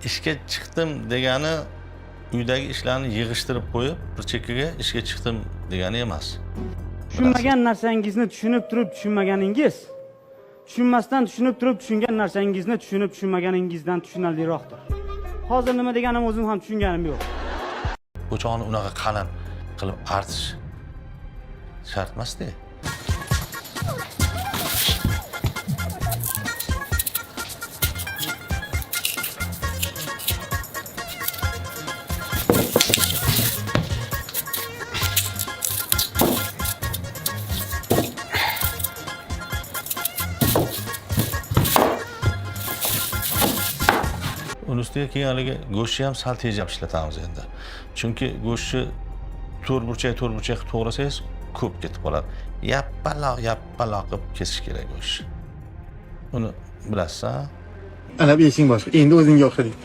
ishga chiqdim degani uydagi ishlarni yig'ishtirib qo'yib bir chekkaga ishga chiqdim degani emas. Tushunmagan narsangizni tushunib turib tushunmaganingiz, tushunmasdan tushunib turib tushungan narsangizni tushunib tushunmaganingizdan tushunarliroqdir. Hozir nima deganim o'zim ham tushunganim yo'q. O'choqni unaqa qalin qilib artish shart emas-da. Uni ustiga keyin haligi go'shtni ham sal tejab ishlatamiz endi. Chunki go'shtni to'rtburchak to'g'rasangiz ko'p ketib qoladi. Yappaloq qilib kesish kerak go'shtni. Uni bilasiz-a? Ana bu ishing boshqa. Endi o'zingga o'xshading.